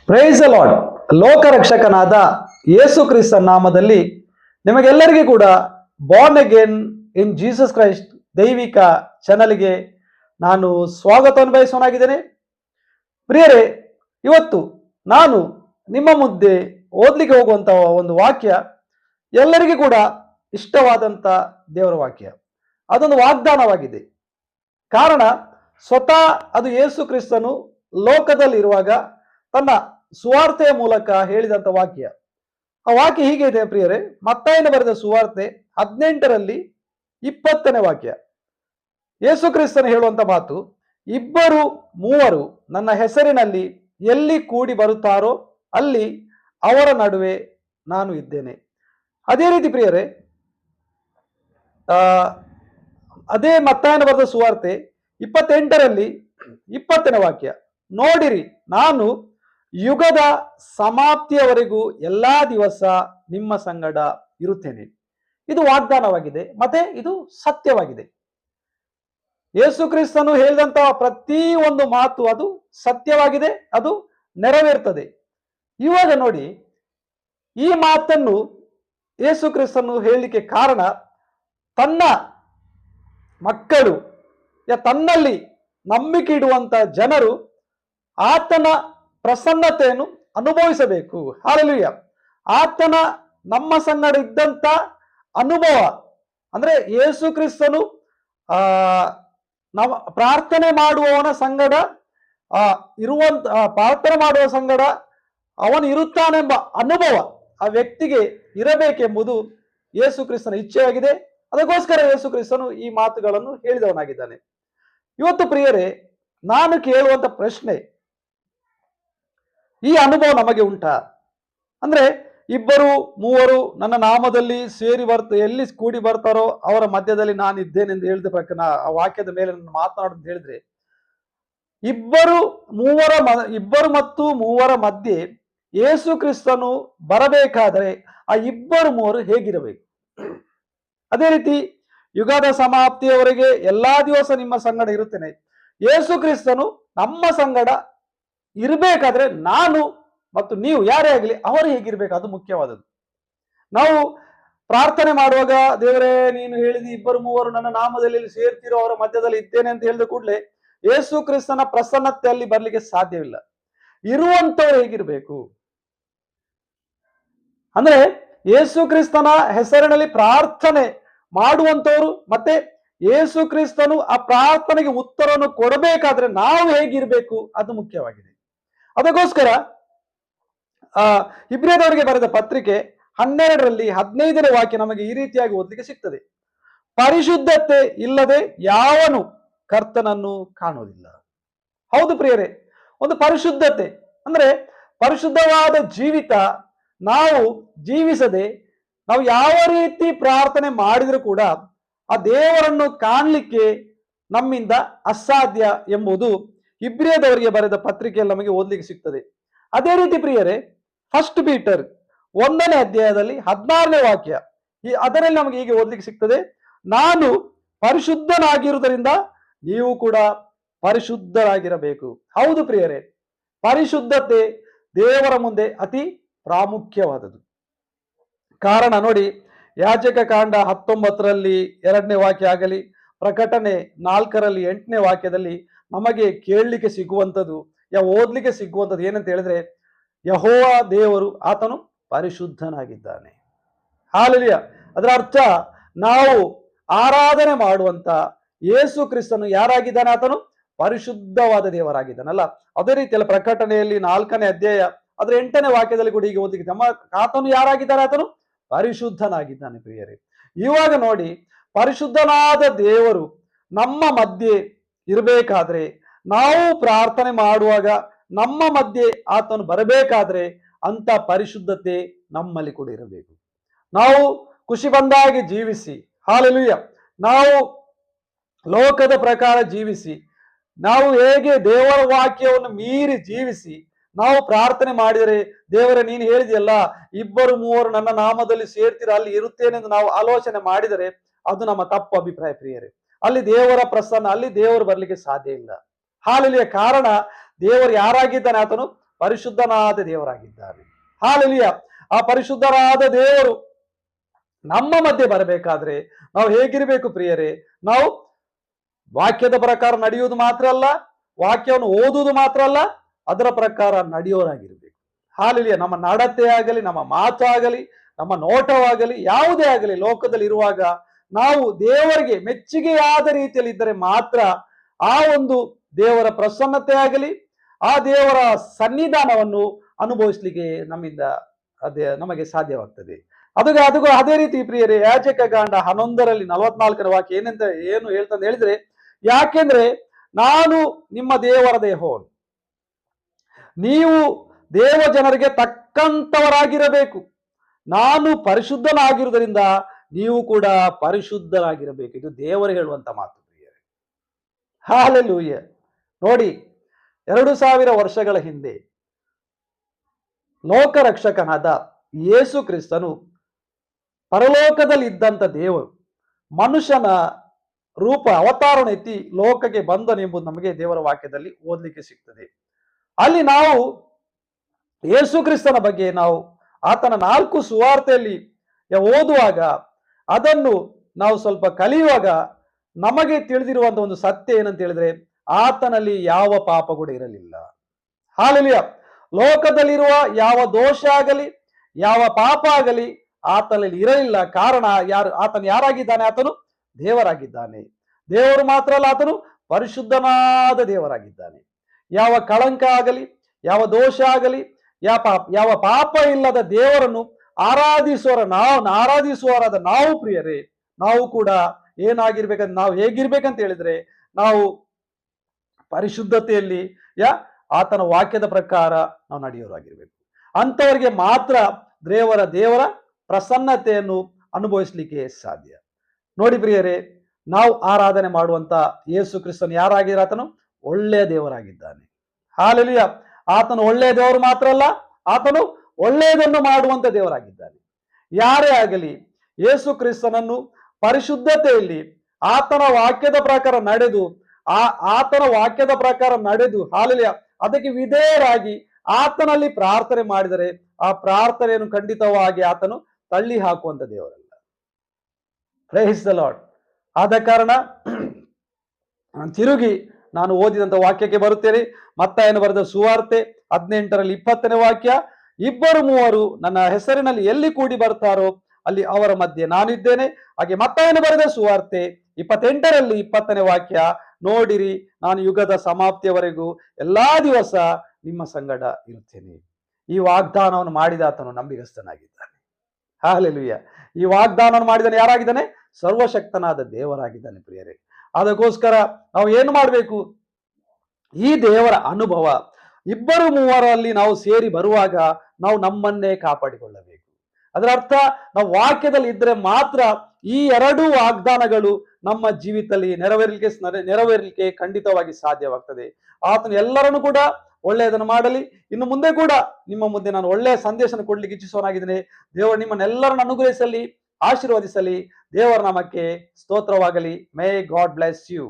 Price the lord. ಲೋಕರಕ್ಷಕನಾದ ಯೇಸು ಕ್ರಿಸ್ತನ ನಾಮದಲ್ಲಿ ನಿಮಗೆಲ್ಲರಿಗೂ ಕೂಡ born again in Jesus Christ ದೈವಿಕ ಚಾನಲ್ಗೆ ನಾನು ಸ್ವಾಗತವನ್ನು ಬಯಸೋನಾಗಿದ್ದೇನೆ. ಪ್ರಿಯರೇ, ಇವತ್ತು ನಾನು ನಿಮ್ಮ ಮುಂದೆ ಓದಲಿಕ್ಕೆ ಹೋಗುವಂತಹ ಒಂದು ವಾಕ್ಯ ಎಲ್ಲರಿಗೂ ಕೂಡ ಇಷ್ಟವಾದಂಥ ದೇವರ ವಾಕ್ಯ. ಅದೊಂದು ವಾಗ್ದಾನವಾಗಿದೆ. ಕಾರಣ ಸ್ವತಃ ಅದು ಯೇಸು ಕ್ರಿಸ್ತನು ಲೋಕದಲ್ಲಿರುವಾಗ ತನ್ನ ಸುವಾರ್ತೆಯ ಮೂಲಕ ಹೇಳಿದಂಥ ವಾಕ್ಯ. ಆ ವಾಕ್ಯ ಹೀಗೆ ಇದೆ ಪ್ರಿಯರೇ. ಮತ್ತಾಯನ ಬರೆದ ಸುವಾರ್ತೆ 18:20 ವಾಕ್ಯ. ಯೇಸು ಕ್ರಿಸ್ತನು ಹೇಳುವಂತ ಮಾತು, ಇಬ್ಬರು ಮೂವರು ನನ್ನ ಹೆಸರಿನಲ್ಲಿ ಎಲ್ಲಿ ಕೂಡಿ ಬರುತ್ತಾರೋ ಅಲ್ಲಿ ಅವರ ನಡುವೆ ನಾನು ಇದ್ದೇನೆ. ಅದೇ ರೀತಿ ಪ್ರಿಯರೇ, ಅದೇ ಮತ್ತಾಯನ ಬರೆದ ಸುವಾರ್ತೆ 28:20 ವಾಕ್ಯ, ನೋಡಿರಿ ನಾನು ಯುಗದ ಸಮಾಪ್ತಿಯವರೆಗೂ ಎಲ್ಲಾ ದಿವಸ ನಿಮ್ಮ ಸಂಗಡ ಇರುತ್ತೇನೆ. ಇದು ವಾಗ್ದಾನವಾಗಿದೆ, ಮತ್ತೆ ಇದು ಸತ್ಯವಾಗಿದೆ. ಯೇಸು ಕ್ರಿಸ್ತನು ಹೇಳಿದಂತಹ ಪ್ರತಿ ಒಂದು ಮಾತು ಅದು ಸತ್ಯವಾಗಿದೆ, ಅದು ನೆರವೇರ್ತದೆ. ಇವಾಗ ನೋಡಿ, ಈ ಮಾತನ್ನು ಯೇಸು ಕ್ರಿಸ್ತನು ಹೇಳಲಿಕ್ಕೆ ಕಾರಣ ತನ್ನ ಮಕ್ಕಳು ತನ್ನಲ್ಲಿ ನಂಬಿಕೆ ಇಡುವಂತ ಜನರು ಆತನ ಪ್ರಸನ್ನತೆಯನ್ನು ಅನುಭವಿಸಬೇಕು. ಹಾಲೆಲೂಯ. ಆತನ ನಮ್ಮ ಸಂಗಡ ಇದ್ದಂತ ಅನುಭವ ಅಂದ್ರೆ ಯೇಸು ಕ್ರಿಸ್ತನು ನಾವು ಪ್ರಾರ್ಥನೆ ಮಾಡುವವನ ಸಂಗಡ ಪ್ರಾರ್ಥನೆ ಮಾಡುವ ಸಂಗಡ ಅವನು ಇರುತ್ತಾನೆಂಬ ಅನುಭವ ಆ ವ್ಯಕ್ತಿಗೆ ಇರಬೇಕೆಂಬುದು ಯೇಸು ಕ್ರಿಸ್ತನ ಇಚ್ಛೆಯಾಗಿದೆ. ಅದಕ್ಕೋಸ್ಕರ ಯೇಸು ಕ್ರಿಸ್ತನು ಈ ಮಾತುಗಳನ್ನು ಹೇಳಿದವನಾಗಿದ್ದಾನೆ. ಇವತ್ತು ಪ್ರಿಯರೇ, ನಾನು ಕೇಳುವಂತ ಪ್ರಶ್ನೆ, ಈ ಅನುಭವ ನಮಗೆ ಉಂಟಾ? ಅಂದ್ರೆ ಇಬ್ಬರು ಮೂವರು ನನ್ನ ನಾಮದಲ್ಲಿ ಸೇರಿ ಎಲ್ಲಿ ಕೂಡಿ ಬರ್ತಾರೋ ಅವರ ಮಧ್ಯದಲ್ಲಿ ನಾನು ಇದ್ದೇನೆ ಎಂದು ಹೇಳಿದ ಪ್ರಕಾರ ಆ ವಾಕ್ಯದ ಮೇಲೆ ನಾನು ಮಾತನಾಡೋದು ಹೇಳಿದ್ರೆ, ಇಬ್ಬರು ಮತ್ತು ಮೂವರ ಮಧ್ಯೆ ಯೇಸು ಕ್ರಿಸ್ತನು ಬರಬೇಕಾದರೆ ಆ ಇಬ್ಬರು ಮೂವರು ಹೇಗಿರಬೇಕು? ಅದೇ ರೀತಿ ಯುಗದ ಸಮಾಪ್ತಿಯವರೆಗೆ ಎಲ್ಲಾ ದಿವಸ ನಿಮ್ಮ ಸಂಗಡ ಇರುತ್ತೇನೆ. ಯೇಸು ಕ್ರಿಸ್ತನು ನಮ್ಮ ಸಂಗಡ ಇರಬೇಕಾದ್ರೆ ನಾನು ಮತ್ತು ನೀವು ಯಾರೇ ಆಗಲಿ ಅವರು ಹೇಗಿರ್ಬೇಕು, ಅದು ಮುಖ್ಯವಾದದ್ದು. ನಾವು ಪ್ರಾರ್ಥನೆ ಮಾಡುವಾಗ, ದೇವರೇ ನೀನು ಹೇಳಿದ ಇಬ್ಬರು ಮೂವರು ನನ್ನ ನಾಮದಲ್ಲಿ ಸೇರ್ತಿರೋ ಅವರ ಮಧ್ಯದಲ್ಲಿ ಇದ್ದೇನೆ ಅಂತ ಹೇಳಿದ ಕೂಡಲೇ ಯೇಸು ಕ್ರಿಸ್ತನ ಪ್ರಸನ್ನತೆಯಲ್ಲಿ ಬರ್ಲಿಕ್ಕೆ ಸಾಧ್ಯವಿಲ್ಲ. ಇರುವಂತವ್ರು ಹೇಗಿರ್ಬೇಕು ಅಂದ್ರೆ ಯೇಸು ಕ್ರಿಸ್ತನ ಹೆಸರಿನಲ್ಲಿ ಪ್ರಾರ್ಥನೆ ಮಾಡುವಂತವ್ರು ಮತ್ತೆ ಯೇಸು ಕ್ರಿಸ್ತನು ಆ ಪ್ರಾರ್ಥನೆಗೆ ಉತ್ತರವನ್ನು ಕೊಡಬೇಕಾದ್ರೆ ನಾವು ಹೇಗಿರ್ಬೇಕು, ಅದು ಮುಖ್ಯವಾಗಿದೆ. ಅದಕ್ಕೋಸ್ಕರ ಇಬ್ರಿಯದವರಿಗೆ ಬರೆದ ಪತ್ರಿಕೆ 12:15 ವಾಕ್ಯ ನಮಗೆ ಈ ರೀತಿಯಾಗಿ ಓದಲಿಕ್ಕೆ ಸಿಗ್ತದೆ. ಪರಿಶುದ್ಧತೆ ಇಲ್ಲದೆ ಯಾವನು ಕರ್ತನನ್ನು ಕಾಣುವುದಿಲ್ಲ. ಹೌದು ಪ್ರಿಯರೇ, ಒಂದು ಪರಿಶುದ್ಧತೆ ಅಂದ್ರೆ ಪರಿಶುದ್ಧವಾದ ಜೀವಿತ ನಾವು ಜೀವಿಸದೆ ನಾವು ಯಾವ ರೀತಿ ಪ್ರಾರ್ಥನೆ ಮಾಡಿದರೂ ಕೂಡ ಆ ದೇವರನ್ನು ಕಾಣಲಿಕ್ಕೆ ನಮ್ಮಿಂದ ಅಸಾಧ್ಯ ಎಂಬುದು ಇಬ್ರಿಯದವರಿಗೆ ಬರೆದ ಪತ್ರಿಕೆಯಲ್ಲಿ ನಮಗೆ ಓದಲಿಕ್ಕೆ ಸಿಗ್ತದೆ. ಅದೇ ರೀತಿ ಪ್ರಿಯರೇ, 1 ಪೀಟರ್ 1:16 ವಾಕ್ಯ, ಅದರಲ್ಲಿ ನಮಗೆ ಹೀಗೆ ಓದಲಿಕ್ಕೆ ಸಿಗ್ತದೆ, ನಾನು ಪರಿಶುದ್ಧನಾಗಿರುವುದರಿಂದ ನೀವು ಕೂಡ ಪರಿಶುದ್ಧರಾಗಿರಬೇಕು. ಹೌದು ಪ್ರಿಯರೇ, ಪರಿಶುದ್ಧತೆ ದೇವರ ಮುಂದೆ ಅತಿ ಪ್ರಾಮುಖ್ಯವಾದದ್ದು. ಕಾರಣ ನೋಡಿ, ಯಾಜಕ ಕಾಂಡ 19:2 ವಾಕ್ಯ ಆಗಲಿ, ಪ್ರಕಟಣೆ 4:8 ವಾಕ್ಯದಲ್ಲಿ ನಮಗೆ ಕೇಳಲಿಕ್ಕೆ ಸಿಗುವಂಥದ್ದು ಓದ್ಲಿಕ್ಕೆ ಸಿಗುವಂಥದ್ದು ಏನಂತ ಹೇಳಿದ್ರೆ, ಯೆಹೋವ ದೇವರು ಆತನು ಪರಿಶುದ್ಧನಾಗಿದ್ದಾನೆ. ಹಾಲೆಲೂಯ. ಅದರ ಅರ್ಥ ನಾವು ಆರಾಧನೆ ಮಾಡುವಂತ ಯೇಸು ಕ್ರಿಸ್ತನು ಯಾರಾಗಿದ್ದಾನೆ? ಆತನು ಪರಿಶುದ್ಧವಾದ ದೇವರಾಗಿದ್ದಾನಲ್ಲ. ಅದೇ ರೀತಿಯಲ್ಲಿ ಪ್ರಕಟಣೆಯಲ್ಲಿ 4ನೇ ಅಧ್ಯಾಯ ಅದರ 8ನೇ ವಾಕ್ಯದಲ್ಲಿ ಕೂಡ ಹೀಗೆ ಓದಲಿಕ್ಕೆ, ಆತನು ಯಾರಾಗಿದ್ದಾನೆ? ಆತನು ಪರಿಶುದ್ಧನಾಗಿದ್ದಾನೆ. ಪ್ರಿಯರೇ, ಇವಾಗ ನೋಡಿ, ಪರಿಶುದ್ಧನಾದ ದೇವರು ನಮ್ಮ ಮಧ್ಯೆ ಇರಬೇಕಾದ್ರೆ, ನಾವು ಪ್ರಾರ್ಥನೆ ಮಾಡುವಾಗ ನಮ್ಮ ಮಧ್ಯೆ ಆತನು ಬರಬೇಕಾದ್ರೆ ಅಂತ ಪರಿಶುದ್ಧತೆ ನಮ್ಮಲ್ಲಿ ಕೂಡ ಇರಬೇಕು. ನಾವು ಖುಷಿ ಬಂದಾಗಿ ಜೀವಿಸಿ, ಹಾಲೆಲೂಯ, ನಾವು ಲೋಕದ ಪ್ರಕಾರ ಜೀವಿಸಿ, ನಾವು ಹೇಗೆ ದೇವರ ವಾಕ್ಯವನ್ನು ಮೀರಿ ಜೀವಿಸಿ ನಾವು ಪ್ರಾರ್ಥನೆ ಮಾಡಿದರೆ, ದೇವರೇ ನೀನು ಹೇಳಿದೆಯಲ್ಲ ಇಬ್ಬರು ಮೂವರು ನನ್ನ ನಾಮದಲ್ಲಿ ಸೇರ್ತೀರ ಅಲ್ಲಿ ಇರುತ್ತೇನೆ ಎಂದು ನಾವು ಆಲೋಚನೆ ಮಾಡಿದರೆ ಅದು ನಮ್ಮ ತಪ್ಪು ಅಭಿಪ್ರಾಯ ಪ್ರಿಯರೇ. ಅಲ್ಲಿ ದೇವರ ಪ್ರಸನ್ನ, ಅಲ್ಲಿ ದೇವರು ಬರ್ಲಿಕ್ಕೆ ಸಾಧ್ಯ ಇಲ್ಲ. ಹಾಲೆಲೂಯ. ಕಾರಣ ದೇವರು ಯಾರಾಗಿದ್ದಾನೆ? ಆತನು ಪರಿಶುದ್ಧನಾದ ದೇವರಾಗಿದ್ದಾನೆ. ಹಾಲೆಲೂಯ. ಆ ಪರಿಶುದ್ಧರಾದ ದೇವರು ನಮ್ಮ ಮಧ್ಯೆ ಬರಬೇಕಾದ್ರೆ ನಾವು ಹೇಗಿರಬೇಕು ಪ್ರಿಯರೇ? ನಾವು ವಾಕ್ಯದ ಪ್ರಕಾರ ನಡೆಯುವುದು ಮಾತ್ರ ಅಲ್ಲ, ವಾಕ್ಯವನ್ನು ಓದುವುದು ಮಾತ್ರ ಅಲ್ಲ, ಅದರ ಪ್ರಕಾರ ನಡೆಯೋರಾಗಿರ್ಬೇಕು. ಹಾಲೆಲೂಯ. ನಮ್ಮ ನಡತೆ ಆಗಲಿ, ನಮ್ಮ ಮಾತು ಆಗಲಿ, ನಮ್ಮ ನೋಟವಾಗಲಿ, ಯಾವುದೇ ಆಗಲಿ, ಲೋಕದಲ್ಲಿ ಇರುವಾಗ ನಾವು ದೇವರಿಗೆ ಮೆಚ್ಚುಗೆಯಾದ ರೀತಿಯಲ್ಲಿ ಇದ್ದರೆ ಮಾತ್ರ ಆ ಒಂದು ದೇವರ ಪ್ರಸನ್ನತೆ ಆಗಲಿ, ಆ ದೇವರ ಸನ್ನಿಧಾನವನ್ನು ಅನುಭವಿಸ್ಲಿಕ್ಕೆ ನಮಗೆ ಸಾಧ್ಯವಾಗ್ತದೆ. ಅದೇ ರೀತಿ ಪ್ರಿಯರೇ, ಯಾಜಕಕಾಂಡ 11:44 ವಾಕ್ಯ ಏನು ಹೇಳ್ತಂತ ಹೇಳಿದ್ರೆ, ಯಾಕೆಂದ್ರೆ ನಾನು ನಿಮ್ಮ ದೇವರ ಯೆಹೋವನು, ನೀವು ದೇವ ಜನರಿಗೆ ತಕ್ಕಂತವರಾಗಿರಬೇಕು, ನಾನು ಪರಿಶುದ್ಧನಾಗಿರುವುದರಿಂದ ನೀವು ಕೂಡ ಪರಿಶುದ್ಧರಾಗಿರಬೇಕು. ಇದು ದೇವರು ಹೇಳುವಂತ ಮಾತು ಪ್ರಿಯರೇ. ಹಾಲೆಲೂಯ. ನೋಡಿ, 2000 ವರ್ಷಗಳ ಹಿಂದೆ ಲೋಕರಕ್ಷಕನಾದ ಯೇಸು ಕ್ರಿಸ್ತನು ಪರಲೋಕದಲ್ಲಿ ಇದ್ದಂತ ದೇವರು ಮನುಷ್ಯನ ರೂಪ ಅವತಾರವನ್ನು ಎತ್ತಿ ಲೋಕಕ್ಕೆ ಬಂದನೆಂಬುದು ನಮಗೆ ದೇವರ ವಾಕ್ಯದಲ್ಲಿ ಓದಲಿಕ್ಕೆ ಸಿಗ್ತದೆ. ಅಲ್ಲಿ ನಾವು ಯೇಸು ಕ್ರಿಸ್ತನ ಬಗ್ಗೆ ನಾವು ಆತನ 4 ಸುವಾರ್ತೆಯಲ್ಲಿ ಓದುವಾಗ, ಅದನ್ನು ನಾವು ಸ್ವಲ್ಪ ಕಲಿಯುವಾಗ ನಮಗೆ ತಿಳಿದಿರುವಂತಹ ಒಂದು ಸತ್ಯ ಏನಂತ ಹೇಳಿದ್ರೆ, ಆತನಲ್ಲಿ ಯಾವ ಪಾಪ ಕೂಡ ಇರಲಿಲ್ಲ. ಹಾಲೆಲೂಯ. ಲೋಕದಲ್ಲಿರುವ ಯಾವ ದೋಷ ಆಗಲಿ, ಯಾವ ಪಾಪ ಆಗಲಿ ಆತನಲ್ಲಿ ಇರಲಿಲ್ಲ. ಕಾರಣ ಆತನು ಯಾರಾಗಿದ್ದಾನೆ? ಆತನು ದೇವರಾಗಿದ್ದಾನೆ. ದೇವರು ಮಾತ್ರ ಅಲ್ಲ, ಆತನು ಪರಿಶುದ್ಧನಾದ ದೇವರಾಗಿದ್ದಾನೆ. ಯಾವ ಕಳಂಕ ಆಗಲಿ, ಯಾವ ದೋಷ ಆಗಲಿ, ಯಾವ ಪಾಪ ಇಲ್ಲದ ದೇವರನ್ನು ಆರಾಧಿಸುವವರಾದ ನಾವು ಪ್ರಿಯರೇ, ನಾವು ಕೂಡ ಏನಾಗಿರ್ಬೇಕಂತ, ನಾವು ಹೇಗಿರ್ಬೇಕಂತ ಹೇಳಿದ್ರೆ, ನಾವು ಪರಿಶುದ್ಧತೆಯಲ್ಲಿ ಆತನ ವಾಕ್ಯದ ಪ್ರಕಾರ ನಾವು ನಡೆಯೋರಾಗಿರ್ಬೇಕು. ಅಂತವರಿಗೆ ಮಾತ್ರ ದೇವರ ಪ್ರಸನ್ನತೆಯನ್ನು ಅನುಭವಿಸ್ಲಿಕ್ಕೆ ಸಾಧ್ಯ. ನೋಡಿ ಪ್ರಿಯರೇ, ನಾವು ಆರಾಧನೆ ಮಾಡುವಂತ ಯೇಸು ಕ್ರಿಸ್ತನು ಯಾರಾಗಿದ್ರೆ, ಆತನು ಒಳ್ಳೆಯ ದೇವರಾಗಿದ್ದಾನೆ. ಹಾಲೆಲೂಯ. ಆತನು ಒಳ್ಳೆಯ ದೇವರು ಮಾತ್ರ ಅಲ್ಲ, ಆತನು ಒಳ್ಳೆಯದನ್ನು ಮಾಡುವಂತ ದೇವರಾಗಿದ್ದಾನೆ. ಯಾರೇ ಆಗಲಿ ಯೇಸು ಕ್ರಿಸ್ತನನ್ನು ಪರಿಶುದ್ಧತೆಯಲ್ಲಿ ಆತನ ವಾಕ್ಯದ ಪ್ರಕಾರ ನಡೆದು ಹಾಲೆಲೂಯ ಅದಕ್ಕೆ ವಿಧೇಯರಾಗಿ ಆತನಲ್ಲಿ ಪ್ರಾರ್ಥನೆ ಮಾಡಿದರೆ ಆ ಪ್ರಾರ್ಥನೆಯನ್ನು ಖಂಡಿತವಾಗಿ ಆತನು ತಳ್ಳಿ ಹಾಕುವಂತ ದೇವರಲ್ಲ. Price the lord. ಆದ ಕಾರಣ ತಿರುಗಿ ನಾನು ಓದಿದಂತ ವಾಕ್ಯಕ್ಕೆ ಬರುತ್ತೇನೆ. ಮತ್ತಾಯನು ಬರೆದ ಸುವಾರ್ತೆ 18:20 ವಾಕ್ಯ, 2-3 ನನ್ನ ಹೆಸರಿನಲ್ಲಿ ಎಲ್ಲಿ ಕೂಡಿ ಬರ್ತಾರೋ ಅಲ್ಲಿ ಅವರ ಮಧ್ಯೆ ನಾನಿದ್ದೇನೆ. ಹಾಗೆ ಮತ್ತಾಯನು ಬರೆದ ಸುವಾರ್ತೆ 28:20 ವಾಕ್ಯ, ನೋಡಿರಿ, ನಾನು ಯುಗದ ಸಮಾಪ್ತಿಯವರೆಗೂ ಎಲ್ಲಾ ದಿವಸ ನಿಮ್ಮ ಸಂಗಡ ಇರುತ್ತೇನೆ. ಈ ವಾಗ್ದಾನವನ್ನು ಮಾಡಿದ ಆತನು ನಂಬಿಗಸ್ತನಾಗಿದ್ದಾನೆ. ಹಾಲೆಲೂಯ. ಈ ವಾಗ್ದಾನವನ್ನು ಮಾಡಿದನು ಯಾರಾಗಿದ್ದಾನೆ? ಸರ್ವಶಕ್ತನಾದ ದೇವರಾಗಿದ್ದಾನೆ ಪ್ರಿಯರೇ. ಅದಕ್ಕೋಸ್ಕರ ನಾವು ಏನು ಮಾಡಬೇಕು? ಈ ದೇವರ ಅನುಭವ 2-3 ನಾವು ಸೇರಿ ಬರುವಾಗ ನಾವು ನಮ್ಮನ್ನೇ ಕಾಪಾಡಿಕೊಳ್ಳಬೇಕು. ಅದರ ಅರ್ಥ, ನಾವು ವಾಕ್ಯದಲ್ಲಿ ಇದ್ರೆ ಮಾತ್ರ ಈ 2 ವಾಗ್ದಾನಗಳು ನಮ್ಮ ಜೀವಿತದಲ್ಲಿ ನೆರವೇರಲಿಕ್ಕೆ ಖಂಡಿತವಾಗಿ ಸಾಧ್ಯವಾಗ್ತದೆ. ಆತನು ಎಲ್ಲರನ್ನು ಕೂಡ ಒಳ್ಳೆಯದನ್ನು ಮಾಡಲಿ. ಇನ್ನು ಮುಂದೆ ಕೂಡ ನಿಮ್ಮ ಮುಂದೆ ನಾನು ಒಳ್ಳೆಯ ಸಂದೇಶ ಕೊಡ್ಲಿಕ್ಕೆ ಇಚ್ಛಿಸುವನಾಗಿದ್ದೇನೆ. ದೇವರು ನಿಮ್ಮನ್ನೆಲ್ಲರನ್ನು ಅನುಗ್ರಹಿಸಲಿ, ಆಶೀರ್ವದಿಸಲಿ. ದೇವರ ನಾಮಕ್ಕೆ ಸ್ತೋತ್ರವಾಗಲಿ. May God bless you.